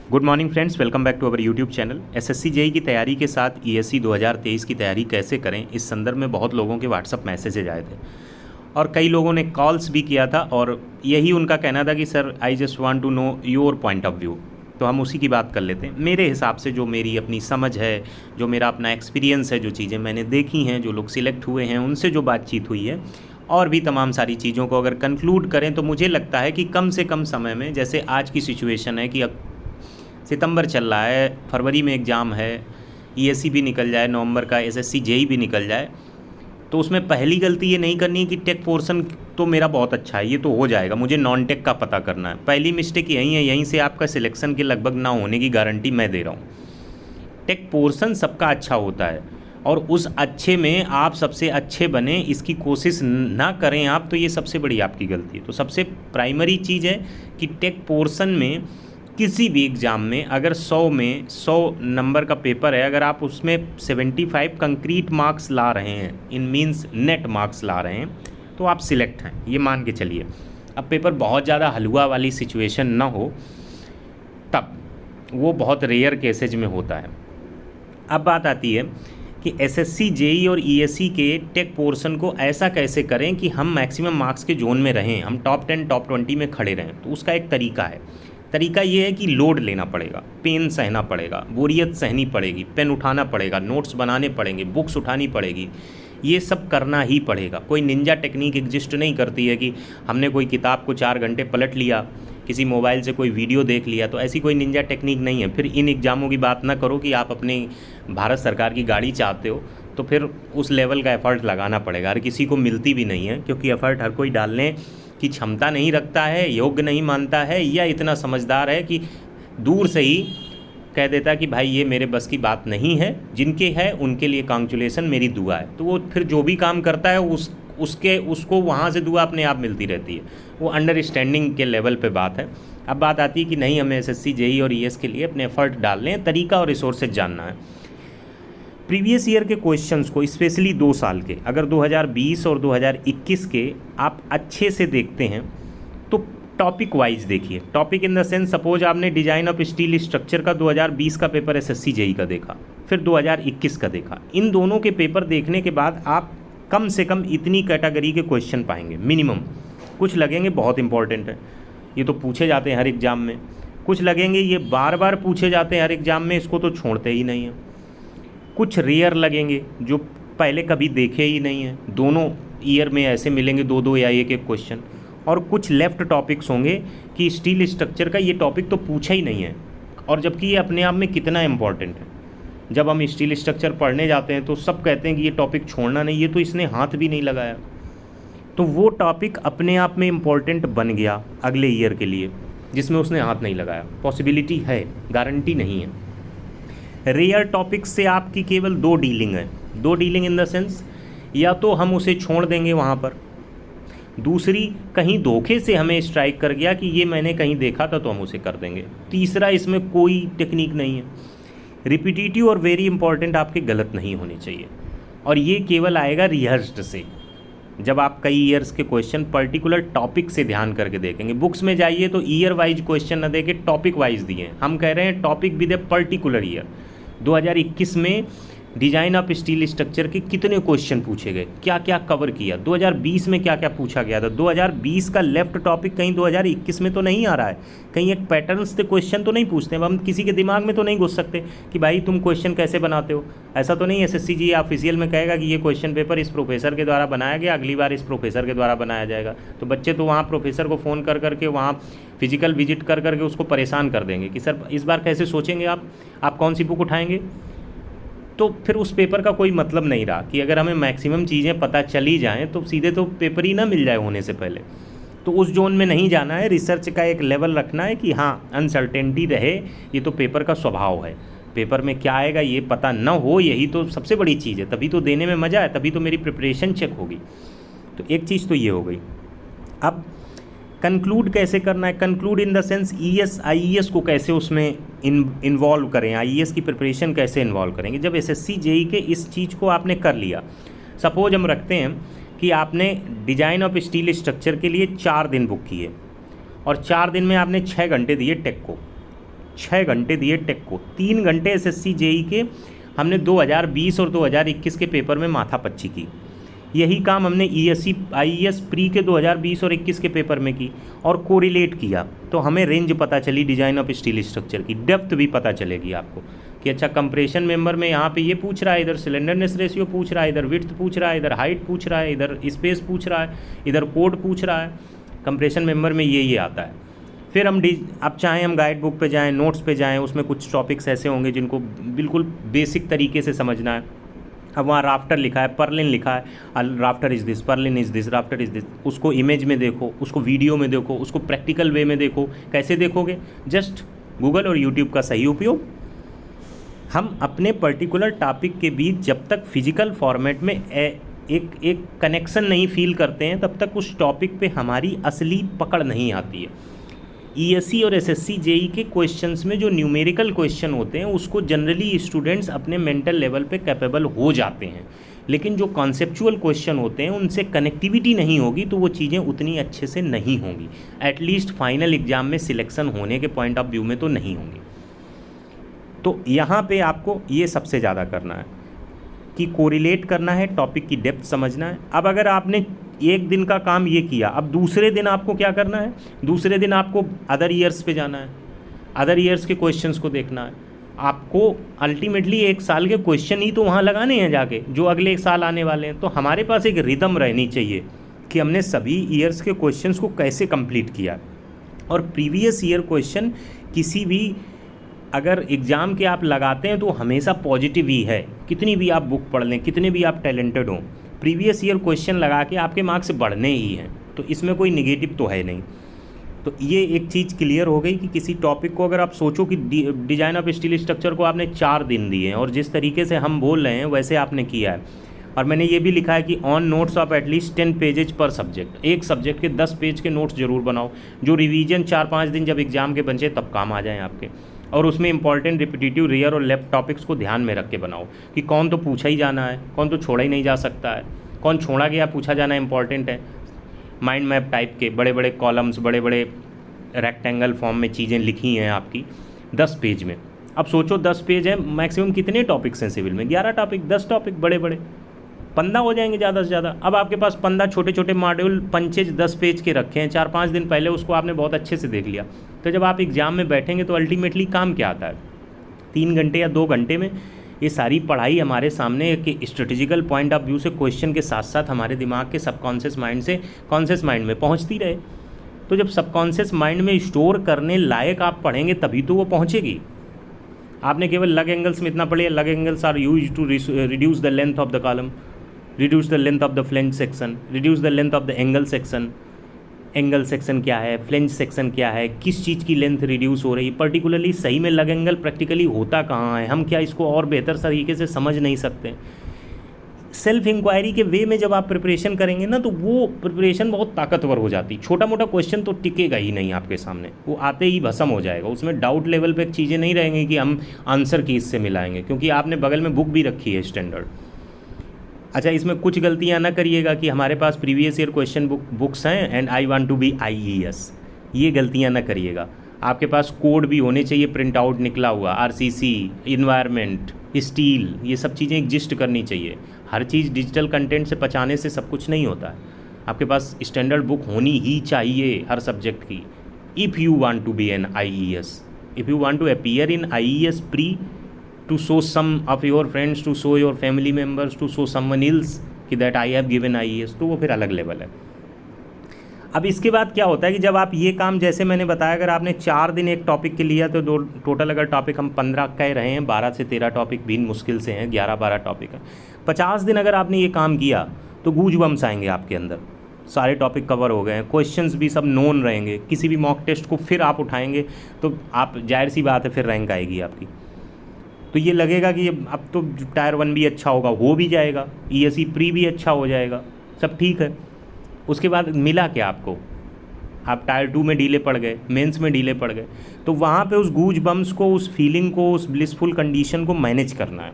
Good morning friends, welcome back to our YouTube channel. SSC JE की तैयारी के साथ ईएससी 2023 की तैयारी कैसे करें, इस संदर्भ में बहुत लोगों के व्हाट्सअप मैसेजेज आए थे और कई लोगों ने कॉल्स भी किया था और यही उनका कहना था कि sir I just want to know your point of view. तो हम उसी की बात कर लेते हैं। मेरे हिसाब से जो मेरी अपनी समझ है, जो मेरा अपना एक्सपीरियंस है, जो चीज़ें मैंने देखी हैं, जो लोग सिलेक्ट हुए हैं उनसे जो बातचीत हुई है और भी तमाम सारी चीज़ों को अगर कंक्लूड करें तो मुझे लगता है कि कम से कम समय में, जैसे आज की सिचुएशन है कि अब सितंबर चल रहा है, फरवरी में एग्ज़ाम है, ईएससी भी निकल जाए, नवंबर का एसएससी जेईई भी निकल जाए, तो उसमें पहली गलती ये नहीं करनी है कि टेक पोर्शन तो मेरा बहुत अच्छा है, ये तो हो जाएगा, मुझे नॉन टेक का पता करना है। पहली मिस्टेक यही है, यहीं से आपका सिलेक्शन के लगभग ना होने की गारंटी मैं दे रहा हूँ। टेक पोर्शन सबका अच्छा होता है और उस अच्छे में आप सबसे अच्छे बने, इसकी कोशिश ना करें आप, तो ये सबसे बड़ी आपकी गलती है। तो सबसे प्राइमरी चीज़ है कि टेक पोर्शन में किसी भी एग्ज़ाम में अगर 100 में 100 नंबर का पेपर है, अगर आप उसमें 75 कंक्रीट मार्क्स ला रहे हैं, इन मीन्स नेट मार्क्स ला रहे हैं, तो आप सिलेक्ट हैं, ये मान के चलिए। अब पेपर बहुत ज़्यादा हलवा वाली सिचुएशन ना हो तब, वो बहुत रेयर केसेज में होता है। अब बात आती है कि एसएससी जेईई और ईएससी के टेक पोर्शन को ऐसा कैसे करें कि हम मैक्सिमम मार्क्स के जोन में रहें, हम टॉप 10 टॉप 20 में खड़े रहें। तो उसका एक तरीका है। तरीका ये है कि लोड लेना पड़ेगा, पेन सहना पड़ेगा, बोरियत सहनी पड़ेगी, पेन उठाना पड़ेगा, नोट्स बनाने पड़ेंगे, बुक्स उठानी पड़ेगी, ये सब करना ही पड़ेगा। कोई निंजा टेक्निक एग्जिस्ट नहीं करती है कि हमने कोई किताब को 4 घंटे पलट लिया, किसी मोबाइल से कोई वीडियो देख लिया, तो ऐसी कोई निंजा टेक्निक नहीं है। फिर इन एग्ज़ामों की बात ना करो कि आप अपने भारत सरकार की गाड़ी चाहते हो, तो फिर उस लेवल का एफ़र्ट लगाना पड़ेगा। हर किसी को मिलती भी नहीं है, क्योंकि एफ़र्ट हर कोई डालने की क्षमता नहीं रखता है, योग्य नहीं मानता है, या इतना समझदार है कि दूर से ही कह देता कि भाई ये मेरे बस की बात नहीं है। जिनके है उनके लिए कांग्रेचुलेसन, मेरी दुआ है। तो वो फिर जो भी काम करता है उसको वहाँ से दुआ अपने आप मिलती रहती है। वो अंडरस्टैंडिंग के लेवल पे बात है। अब बात आती है कि नहीं, हमें एसएससी जेईई और ईएस के लिए अपने एफर्ट डालने हैं, तरीका और रिसोर्सेज जानना है। प्रीवियस ईयर के क्वेश्चंस को, स्पेशली 2 साल के, अगर 2020 और 2021 के आप अच्छे से देखते हैं तो टॉपिक वाइज देखिए। Topic in the sense, suppose आपने डिजाइन ऑफ स्टील स्ट्रक्चर का 2020 का पेपर एसएससी जेईई का देखा, फिर 2021 का देखा। इन दोनों के पेपर देखने के बाद आप कम से कम इतनी कैटेगरी के क्वेश्चन पाएंगे मिनिमम। कुछ लगेंगे बहुत इंपॉर्टेंट है, ये तो पूछे जाते हैं हर एग्ज़ाम में। कुछ लगेंगे ये बार बार पूछे जाते हैं हर एग्ज़ाम में, इसको तो छोड़ते ही नहीं हैं। कुछ रेयर लगेंगे जो पहले कभी देखे ही नहीं हैं, दोनों ईयर में ऐसे मिलेंगे 2-2 या एक क्वेश्चन। और कुछ लेफ़्ट टॉपिक्स होंगे कि स्टील स्ट्रक्चर का ये टॉपिक तो पूछा ही नहीं है, और जबकि ये अपने आप में कितना इम्पॉर्टेंट है। जब हम स्टील स्ट्रक्चर पढ़ने जाते हैं तो सब कहते हैं कि ये टॉपिक छोड़ना नहीं, ये तो इसने हाथ भी नहीं लगाया। तो वो टॉपिक अपने आप में इम्पॉर्टेंट बन गया अगले ईयर के लिए, जिसमें उसने हाथ नहीं लगाया। पॉसिबिलिटी है, गारंटी नहीं है। रेयर टॉपिक से आपकी केवल 2 डीलिंग है। 2 डीलिंग इन द सेंस, या तो हम उसे छोड़ देंगे वहाँ पर, दूसरी कहीं धोखे से हमें स्ट्राइक कर गया कि ये मैंने कहीं देखा था तो हम उसे कर देंगे, तीसरा इसमें कोई टेक्निक नहीं है। रिपीटिटिव और वेरी इंपॉर्टेंट आपके गलत नहीं होने चाहिए, और ये केवल आएगा रिहर्स्ड से। जब आप कई ईयर्स के क्वेश्चन पर्टिकुलर टॉपिक से ध्यान करके देखेंगे। बुक्स में जाइए तो ईयर वाइज क्वेश्चन न दे के टॉपिक वाइज दिए हैं। हम कह रहे हैं topic with a particular year. 2021 में डिजाइन ऑफ स्टील स्ट्रक्चर के कितने क्वेश्चन पूछे गए, क्या क्या कवर किया, 2020 में क्या क्या पूछा गया था। 2020 का लेफ्ट टॉपिक कहीं 2021 में तो नहीं आ रहा है, कहीं एक पैटर्न से क्वेश्चन तो नहीं पूछते। अब हम किसी के दिमाग में तो नहीं घुस सकते कि भाई तुम क्वेश्चन कैसे बनाते हो। ऐसा तो नहीं एसएससी जी ऑफिशियल में कहेगा कि ये क्वेश्चन पेपर इस प्रोफेसर के द्वारा बनाया गया, अगली बार इस प्रोफेसर के द्वारा बनाया जाएगा। तो बच्चे तो वहाँ प्रोफेसर को फ़ोन कर करके, वहाँ फिजिकल विजिट कर करके उसको परेशान कर देंगे कि सर इस बार कैसे सोचेंगे आप कौन सी बुक उठाएंगे। तो फिर उस पेपर का कोई मतलब नहीं रहा कि अगर हमें मैक्सिमम चीज़ें पता चली जाएं तो सीधे तो पेपर ही ना मिल जाए होने से पहले। तो उस जोन में नहीं जाना है। रिसर्च का एक लेवल रखना है कि हाँ, अनसर्टेनिटी रहे, ये तो पेपर का स्वभाव है। पेपर में क्या आएगा ये पता न हो, यही तो सबसे बड़ी चीज़ है, तभी तो देने में मज़ा है, तभी तो मेरी प्रिपरेशन चेक होगी। तो एक चीज़ तो ये हो गई। अब कंक्लूड कैसे करना है, conclude in the sense ES IES को कैसे उसमें इन्वॉल्व करें, आईईएस की प्रिपरेशन कैसे इन्वॉल्व करेंगे। जब एसएससी जेईई के इस चीज़ को आपने कर लिया, सपोज हम रखते हैं कि आपने डिजाइन ऑफ स्टील स्ट्रक्चर के लिए 4 दिन बुक किए और 4 दिन में आपने 6 घंटे दिए टेक को, 6 घंटे दिए टेक को, 3 घंटे एसएससी जेई के हमने 2020 और 2021 के पेपर में माथापच्ची की। यही काम हमने ईएससी आईईएस प्री के 2020 और 21 के पेपर में की और कोरिलेट किया, तो हमें रेंज पता चली डिजाइन ऑफ स्टील स्ट्रक्चर की, डेप्थ भी पता चलेगी आपको कि अच्छा कंप्रेशन मेंबर में यहाँ पे ये पूछ रहा है, इधर सिलेंडरनेस रेशियो पूछ रहा है, इधर विड्थ पूछ रहा है, इधर हाइट पूछ रहा है, इधर स्पेस पूछ रहा है, इधर कोड पूछ रहा है। कंप्रेशन मेंबर में ये आता है। फिर हम अब चाहें हम गाइड बुक पे जाएं, नोट्स पे जाएं, उसमें कुछ टॉपिक्स ऐसे होंगे जिनको बिल्कुल बेसिक तरीके से समझना है। अब वहाँ राफ्टर लिखा है, पर्लिन लिखा है, rafter is this, Perlin is this, rafter is this, उसको इमेज में देखो, उसको वीडियो में देखो, उसको प्रैक्टिकल वे में देखो। कैसे देखोगे? जस्ट गूगल और यूट्यूब का सही उपयोग। हम अपने पर्टिकुलर टॉपिक के बीच जब तक फिजिकल फॉर्मेट में एक कनेक्शन नहीं फील करते हैं तब तक उस टॉपिक पे हमारी असली पकड़ नहीं आती है। ईएससी और एसएससी जेई के क्वेश्चंस में जो न्यूमेरिकल क्वेश्चन होते हैं उसको जनरली स्टूडेंट्स अपने मेंटल लेवल पे कैपेबल हो जाते हैं, लेकिन जो कॉन्सेप्चुअल क्वेश्चन होते हैं उनसे कनेक्टिविटी नहीं होगी तो वो चीज़ें उतनी अच्छे से नहीं होंगी, एटलीस्ट फाइनल एग्जाम में सिलेक्शन होने के पॉइंट ऑफ व्यू में तो नहीं होंगी। तो यहाँ पे आपको ये सबसे ज़्यादा करना है कि कोरिलेट करना है, टॉपिक की डेप्थ समझना है। अब अगर आपने एक दिन का काम ये किया, अब दूसरे दिन आपको क्या करना है? दूसरे दिन आपको अदर ईयर्स पे जाना है, अदर ईयर्स के क्वेश्चंस को देखना है। आपको अल्टीमेटली 1 साल के क्वेश्चन ही तो वहाँ लगाने हैं जाके, जो अगले 1 साल आने वाले हैं। तो हमारे पास एक रिदम रहनी चाहिए कि हमने सभी ईयर्स के क्वेश्चंस को कैसे कंप्लीट किया। और प्रीवियस ईयर क्वेश्चन किसी भी अगर एग्ज़ाम के आप लगाते हैं तो हमेशा पॉजिटिव ही है, कितनी भी आप बुक पढ़ लें, कितने भी आप टैलेंटेड हों, प्रीवियस ईयर क्वेश्चन लगा के आपके मार्क्स बढ़ने ही हैं, तो इसमें कोई निगेटिव तो है नहीं। तो ये एक चीज़ क्लियर हो गई कि किसी टॉपिक को अगर आप सोचो कि डिजाइन ऑफ स्टील स्ट्रक्चर को आपने 4 दिन दिए हैं और जिस तरीके से हम बोल रहे हैं वैसे आपने किया है, और मैंने ये भी लिखा है कि on notes of at least 10 pages पर सब्जेक्ट, एक सब्जेक्ट के 10 पेज के नोट्स जरूर बनाओ, जो रिवीजन 4-5 दिन जब एग्जाम के बचे तब काम आ जाएँ आपके। और उसमें इंपॉर्टेंट रिपीटिटिव रियर और लेफ्ट टॉपिक्स को ध्यान में रख के बनाओ कि कौन तो पूछा ही जाना है, कौन तो छोड़ा ही नहीं जा सकता है, कौन छोड़ा गया पूछा जाना इंपॉर्टेंट है। माइंड मैप टाइप के बड़े बड़े कॉलम्स, बड़े बड़े रेक्टेंगल फॉर्म में चीज़ें लिखी हैं आपकी 10 पेज में। अब सोचो 10 पेज है, मैक्सिमम कितने टॉपिक्स हैं सिविल में? 11 टॉपिक, 10 टॉपिक बड़े बड़े 15 हो जाएंगे ज़्यादा से ज़्यादा। अब आपके पास 15 छोटे छोटे मॉड्यूल पंचेज 10 पेज के रखे हैं, 4-5 दिन पहले उसको आपने बहुत अच्छे से देख लिया, तो जब आप एग्ज़ाम में बैठेंगे तो अल्टीमेटली काम क्या आता है? 3 घंटे या 2 घंटे में ये सारी पढ़ाई हमारे सामने एक स्ट्रेटेजिकल पॉइंट ऑफ व्यू से क्वेश्चन के साथ साथ हमारे दिमाग के सबकॉन्शियस माइंड से कॉन्शियस माइंड में पहुंचती रहे। तो जब सबकॉन्शियस माइंड में स्टोर करने लायक आप पढ़ेंगे तभी तो वो पहुंचेगी। आपने केवल लग एंगल्स में इतना पढ़े, lug angles are used to reduce the length of the column, reduce the length of the flange section, reduce the length of the angle section. Angle section क्या है, फ्लेंज सेक्शन क्या है, किस चीज़ की लेंथ रिड्यूस हो रही है, particularly सही में लग एंगल प्रैक्टिकली होता कहाँ है, हम क्या इसको और बेहतर तरीके से समझ नहीं सकते? सेल्फ इंक्वायरी के वे में जब आप प्रिपरेशन करेंगे ना तो वो प्रिपरेशन बहुत ताकतवर हो जाती। छोटा मोटा क्वेश्चन तो टिकेगा ही नहीं आपके सामने, वो आते ही भस्म हो जाएगा। उसमें डाउट लेवल पे चीज़ें नहीं रहेंगी कि हम आंसर की इससे मिलाएंगे, क्योंकि आपने बगल में बुक भी रखी है स्टैंडर्ड। अच्छा, इसमें कुछ गलतियां ना करिएगा कि हमारे पास प्रीवियस ईयर क्वेश्चन बुक्स हैं and I want to be IES, ये गलतियां ना करिएगा। आपके पास कोड भी होने चाहिए प्रिंट आउट निकला हुआ, आरसीसी, इन्वायरमेंट, स्टील, ये सब चीज़ें एग्जिस्ट करनी चाहिए। हर चीज़ डिजिटल कंटेंट से पचाने से सब कुछ नहीं होता है। आपके पास स्टैंडर्ड बुक होनी ही चाहिए हर सब्जेक्ट की। If you want to be an IES, if you want to appear in IES pre, to show some of your friends, to show your family members, to show someone else कि that I have given IES, तो वो फिर अलग level है। अब इसके बाद क्या होता है कि जब आप ये काम, जैसे मैंने बताया, अगर आपने 4 दिन एक टॉपिक के लिया तो टोटल अगर टॉपिक हम 15 कह रहे हैं, 12 से 13 टॉपिक भी मुश्किल से हैं, 11-12 टॉपिक हैं। 50 दिन अगर आपने ये काम किया तो गूज बम्स आएंगे आपके अंदर, सारे टॉपिक कवर हो गए हैं, क्वेश्चंस भी सब नोन रहेंगे। किसी भी मॉक टेस्ट को फिर आप उठाएंगे तो आप, जाहिर सी बात है, फिर रैंक आएगी आपकी। तो ये लगेगा कि अब तो टायर 1 भी अच्छा होगा, हो भी जाएगा, ईएससी प्री भी अच्छा हो जाएगा, सब ठीक है। उसके बाद मिला क्या आपको? आप टायर 2 में ढीले पड़ गए, मेंस में ढीले पड़ गए। तो वहाँ पे उस गूज बम्स को, उस फीलिंग को, उस ब्लिसफुल कंडीशन को मैनेज करना है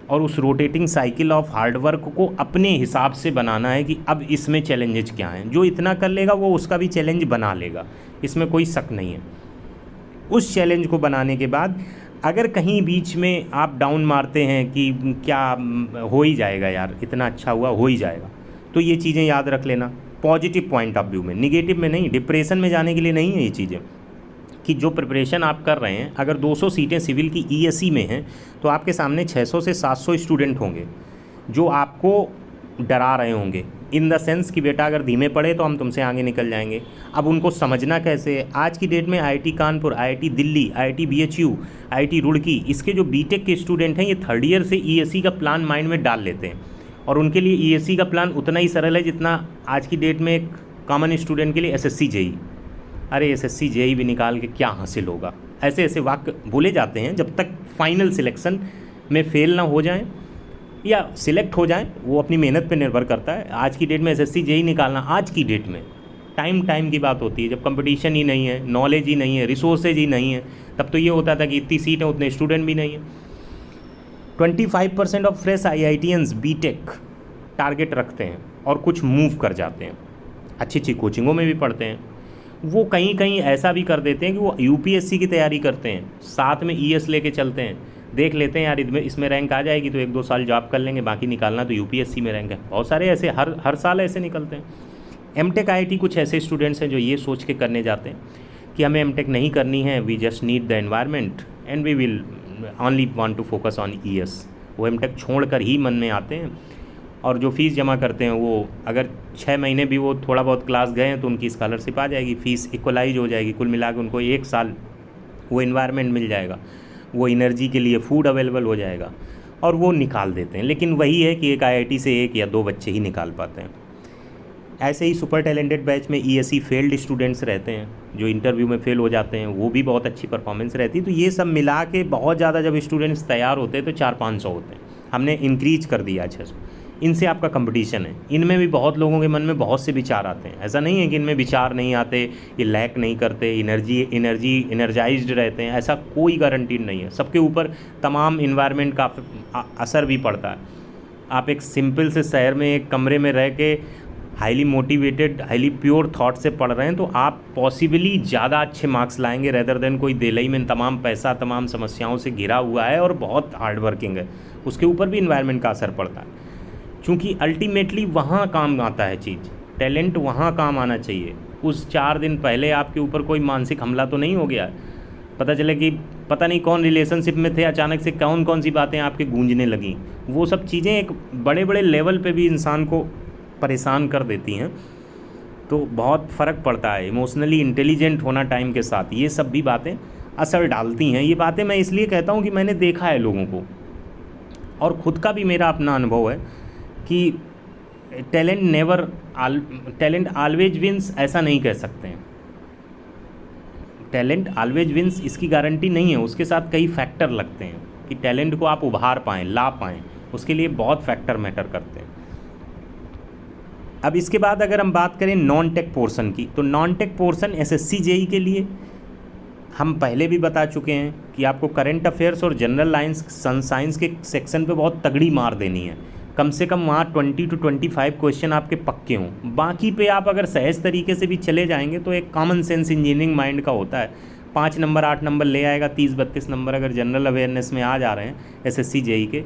और उस रोटेटिंग साइकिल ऑफ हार्डवर्क को अपने हिसाब से बनाना है कि अब इसमें चैलेंजेस क्या हैं। जो इतना कर लेगा वो उसका भी चैलेंज बना लेगा, इसमें कोई शक नहीं है। उस चैलेंज को बनाने के बाद अगर कहीं बीच में आप डाउन मारते हैं कि क्या हो ही जाएगा यार, इतना अच्छा हुआ, हो ही जाएगा, तो ये चीज़ें याद रख लेना पॉजिटिव पॉइंट ऑफ व्यू में, निगेटिव में नहीं, डिप्रेशन में जाने के लिए नहीं है ये चीज़ें। कि जो प्रिपरेशन आप कर रहे हैं, अगर 200 सीटें सिविल की ईएससी में हैं तो आपके सामने 600 से 700 स्टूडेंट होंगे जो आपको डरा रहे होंगे, इन द सेंस कि बेटा अगर धीमे पड़े तो हम तुमसे आगे निकल जाएंगे। अब उनको समझना कैसे है? आज की डेट में IIT Kanpur, IIT Delhi, IIT BHU, IIT Roorkee, इसके जो बीटेक के स्टूडेंट हैं ये थर्ड ईयर से ईएससी का प्लान माइंड में डाल लेते हैं, और उनके लिए ईएससी का प्लान उतना ही सरल है जितना आज की डेट में एक कॉमन स्टूडेंट के लिए एसएससी जेई। अरे एसएससी जेई भी निकाल के क्या हासिल होगा, ऐसे ऐसे वाक्य बोले जाते हैं। जब तक फाइनल सिलेक्शन में फेल ना हो जाएं या सिलेक्ट हो जाएं, वो अपनी मेहनत पे निर्भर करता है। आज की डेट में एसएससी जेई निकालना, आज की डेट में टाइम की बात होती है, जब कंपटीशन ही नहीं है, नॉलेज ही नहीं है, रिसोर्सेज ही नहीं है। तब तो ये होता था कि इतनी सीट है, उतने स्टूडेंट भी नहीं है। 25% of fresh IITians BTech target रखते हैं और कुछ मूव कर जाते हैं, अच्छी अच्छी कोचिंगों में भी पढ़ते हैं। वो कहीं कहीं ऐसा भी कर देते हैं कि वो यूपीएससी की तैयारी करते हैं, साथ में ईएस लेके चलते हैं, देख लेते हैं यार इसमें रैंक आ जाएगी तो 1-2 साल जॉब कर लेंगे, बाकी निकालना तो यूपीएससी में रैंक है। बहुत सारे ऐसे हर साल ऐसे निकलते हैं। एमटेक आईआईटी कुछ ऐसे स्टूडेंट्स हैं जो ये सोच के करने जाते हैं कि हमें एमटेक नहीं करनी है, we just need the environment and we will only want to focus on ES. वो एमटेक छोड़ कर ही मन में आते हैं, और जो फ़ीस जमा करते हैं वो अगर 6 महीने भी वो थोड़ा बहुत क्लास गए हैं तो उनकी स्कॉलरशिप आ जाएगी, फ़ीस इक्वलाइज हो जाएगी, कुल मिला के उनको 1 साल वो इन्वायरमेंट मिल जाएगा, वो एनर्जी के लिए फूड अवेलेबल हो जाएगा, और वो निकाल देते हैं। लेकिन वही है कि एक आईआईटी से 1 या 2 बच्चे ही निकाल पाते हैं। ऐसे ही सुपर टैलेंटेड बैच में ईएससी फेल्ड स्टूडेंट्स रहते हैं, जो इंटरव्यू में फेल हो जाते हैं, वो भी बहुत अच्छी परफॉर्मेंस रहती है। तो ये सब मिला के बहुत ज़्यादा जब स्टूडेंट्स तैयार होते हैं तो 400-500 होते हैं, हमने इंक्रीज कर दिया 600। इनसे आपका कंपटीशन है। इनमें भी बहुत लोगों के मन में बहुत से विचार आते हैं, ऐसा नहीं है कि इनमें विचार नहीं आते, ये लैक नहीं करते, एनर्जाइज्ड रहते हैं, ऐसा कोई गारंटीड नहीं है। सबके ऊपर तमाम इन्वायरमेंट का असर भी पड़ता है। आप एक सिंपल से शहर में एक कमरे में रह के highly motivated, highly pure thought से पढ़ रहे हैं तो आप पॉसिबली ज़्यादा अच्छे मार्क्स लाएंगे रेदर देन कोई दिल्ली में तमाम पैसा, तमाम समस्याओं से घिरा हुआ है और बहुत हार्ड वर्किंग है, उसके ऊपर भी इन्वायरमेंट का असर पड़ता है। क्योंकि अल्टीमेटली वहाँ काम आता है चीज़, टैलेंट वहाँ काम आना चाहिए। उस 4 दिन पहले आपके ऊपर कोई मानसिक हमला तो नहीं हो गया, पता चले कि पता नहीं कौन रिलेशनशिप में थे, अचानक से कौन सी बातें आपके गूंजने लगीं। वो सब चीज़ें एक बड़े बड़े लेवल पे भी इंसान को परेशान कर देती हैं, तो बहुत फ़र्क पड़ता है। इमोशनली इंटेलिजेंट होना टाइम के साथ, ये सब भी बातें असर डालती हैं। ये बातें मैं इसलिए कहता हूँ कि मैंने देखा है लोगों को, और ख़ुद का भी मेरा अपना अनुभव है कि टैलेंट ऑलवेज विंस ऐसा नहीं कह सकते हैं। टैलेंट ऑलवेज विंस इसकी गारंटी नहीं है, उसके साथ कई फैक्टर लगते हैं कि टैलेंट को आप उभार पाएँ, ला पाएँ, उसके लिए बहुत फैक्टर मैटर करते हैं। अब इसके बाद अगर हम बात करें नॉन टेक पोर्शन की, तो non tech portion SSC JE के लिए हम पहले भी बता चुके हैं कि आपको करंट अफेयर्स और जनरल साइंस के सेक्शन पे बहुत तगड़ी मार देनी है। कम से कम वहाँ 20 to 25 क्वेश्चन आपके पक्के हों। बाकी पे आप अगर सहज तरीके से भी चले जाएंगे तो एक कॉमन सेंस इंजीनियरिंग माइंड का होता है, 5 नंबर 8 नंबर ले आएगा, 30-32 नंबर अगर जनरल अवेयरनेस में आ जा रहे हैं एसएससी जेई के,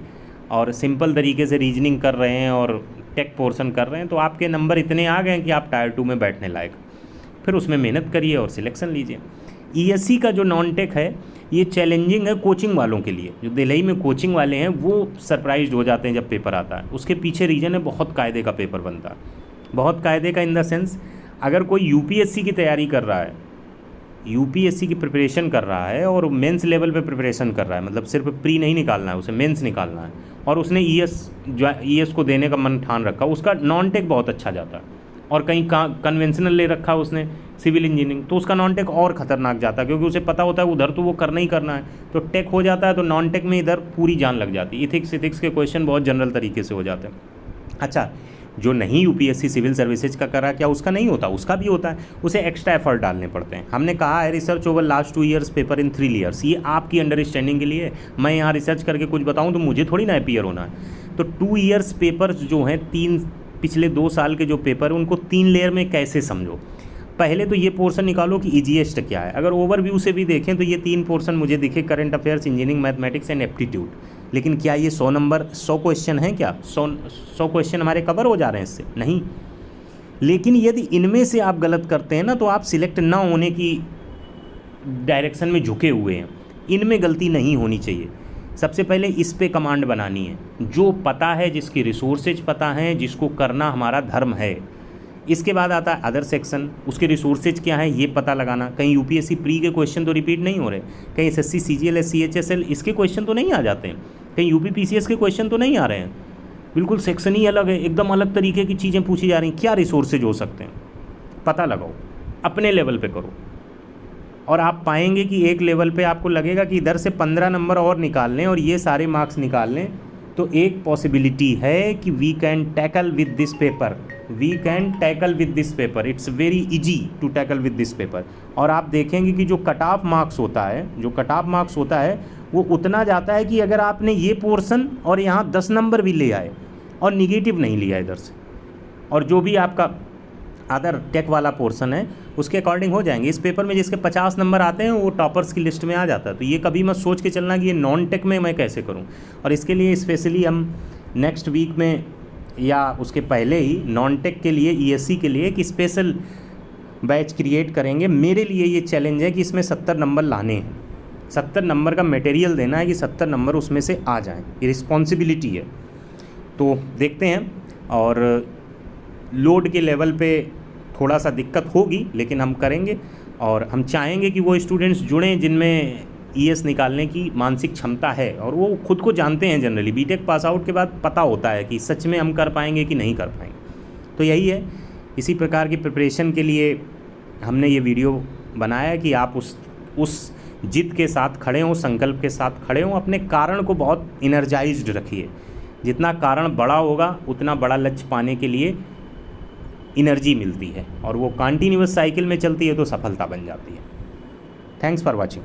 और सिंपल तरीके से रीजनिंग कर रहे हैं और टेक पोर्शन कर रहे हैं, तो आपके नंबर इतने आ गए कि आप टायर 2 में बैठने लायक। फिर उसमें मेहनत करिए और सिलेक्शन लीजिए। ईएससी का जो नॉन टेक है ये चैलेंजिंग है कोचिंग वालों के लिए। जो दिल्ली में कोचिंग वाले हैं वो सरप्राइज्ड हो जाते हैं जब पेपर आता है। उसके पीछे रीज़न है, बहुत कायदे का पेपर बनता है, बहुत कायदे का इन द सेंस, अगर कोई यूपीएससी की तैयारी कर रहा है, यूपीएससी की प्रिपरेशन कर रहा है और मेंस लेवल पे प्रिपरेशन कर रहा है, मतलब सिर्फ प्री नहीं निकालना है, उसे मेंस निकालना है, और उसने ईएस को देने का मन ठान रखा, उसका नॉन टेक बहुत अच्छा जाता है। और कहीं कन्वेंशनल ले रखा उसने सिविल इंजीनियरिंग, तो उसका नॉन टेक और ख़तरनाक जाता है, क्योंकि उसे पता होता है उधर तो वो करना ही करना है। तो टेक हो जाता है तो नॉन टेक में इधर पूरी जान लग जाती है। इथिक्स के क्वेश्चन बहुत जनरल तरीके से हो जाते हैं। अच्छा, जो नहीं यूपीएससी सिविल सर्विसेज का करा, क्या उसका नहीं होता? उसका भी होता है, उसे एक्स्ट्रा एफर्ट डालने पड़ते हैं। हमने कहा है research over last 2 years paper in 3 years, ये आपकी अंडरस्टैंडिंग के लिए। मैं यहाँ रिसर्च करके कुछ बताऊँ तो मुझे थोड़ी ना अपीयर होना है। तो 2 ईयर्स पेपर्स जो हैं, पिछले 2 साल के जो पेपर हैं उनको 3 लेयर में कैसे समझो। पहले तो ये पोर्शन निकालो कि ईजीएस्ट क्या है। अगर ओवरव्यू से भी देखें तो ये 3 पोर्शन मुझे दिखे, current affairs, engineering, mathematics and aptitude. लेकिन क्या ये 100 नंबर 100 क्वेश्चन हैं क्या? 100 क्वेश्चन हमारे कवर हो जा रहे हैं इससे? नहीं। लेकिन यदि इनमें से आप गलत करते हैं ना तो आप सिलेक्ट ना होने की डायरेक्शन में झुके हुए हैं। इनमें गलती नहीं होनी चाहिए। सबसे पहले इस पे कमांड बनानी है, जो पता है, जिसके रिसोर्सेज पता हैं, जिसको करना हमारा धर्म है। इसके बाद आता है अदर सेक्शन, उसके रिसोर्सेज क्या है ये पता लगाना। कहीं यूपीएससी प्री के क्वेश्चन तो रिपीट नहीं हो रहे, कहीं एसएससी सीजीएल सीएचएसएल इसके क्वेश्चन तो नहीं आ जाते हैं, कहीं यूपी पीसीएस के क्वेश्चन तो नहीं आ रहे हैं। बिल्कुल सेक्शन ही अलग है, एकदम अलग तरीके की चीज़ें पूछी जा रही हैं। क्या रिसोर्सेज हो सकते हैं, पता लगाओ, अपने लेवल पे करो, और आप पाएंगे कि एक लेवल पे आपको लगेगा कि इधर से 15 नंबर और निकाल लें और ये सारे मार्क्स निकाल लें तो एक पॉसिबिलिटी है कि we can tackle with this paper, we can tackle with this paper, it's very easy to tackle with this paper. और आप देखेंगे कि जो कट ऑफ मार्क्स होता है, जो कट ऑफ मार्क्स होता है वो उतना जाता है कि अगर आपने ये पोर्शन और यहाँ 10 नंबर भी ले आए और निगेटिव नहीं लिया इधर से, और जो भी आपका अदर टेक वाला पोर्शन है उसके अकॉर्डिंग हो जाएंगे। इस पेपर में जिसके 50 नंबर आते हैं वो टॉपर्स की लिस्ट में आ जाता है। तो ये कभी मत सोच के चलना कि ये नॉन टेक में मैं कैसे करूं। और इसके लिए स्पेशली हम नेक्स्ट वीक में या उसके पहले ही नॉन टेक के लिए, ईएससी के लिए एक स्पेशल बैच क्रिएट करेंगे। मेरे लिए ये चैलेंज है कि इसमें 70 नंबर लाने हैं, 70 नंबर का मटेरियल देना है कि 70 नंबर उसमें से आ जाएँ। ये रिस्पॉन्सिबिलिटी है। तो देखते हैं, और लोड के लेवल पे थोड़ा सा दिक्कत होगी लेकिन हम करेंगे। और हम चाहेंगे कि वो स्टूडेंट्स जुड़ें जिनमें ईएस निकालने की मानसिक क्षमता है और वो खुद को जानते हैं। जनरली बीटेक पास आउट के बाद पता होता है कि सच में हम कर पाएंगे कि नहीं कर पाएंगे। तो यही है, इसी प्रकार की प्रिपरेशन के लिए हमने ये वीडियो बनाया कि आप उस जिद के साथ खड़े हों, संकल्प के साथ खड़े हों, अपने कारण को बहुत इनर्जाइज्ड रखिए। जितना कारण बड़ा होगा उतना बड़ा लक्ष्य पाने के लिए एनर्जी मिलती है, और वो कंटिन्यूअस साइकिल में चलती है तो सफलता बन जाती है। Thanks for watching.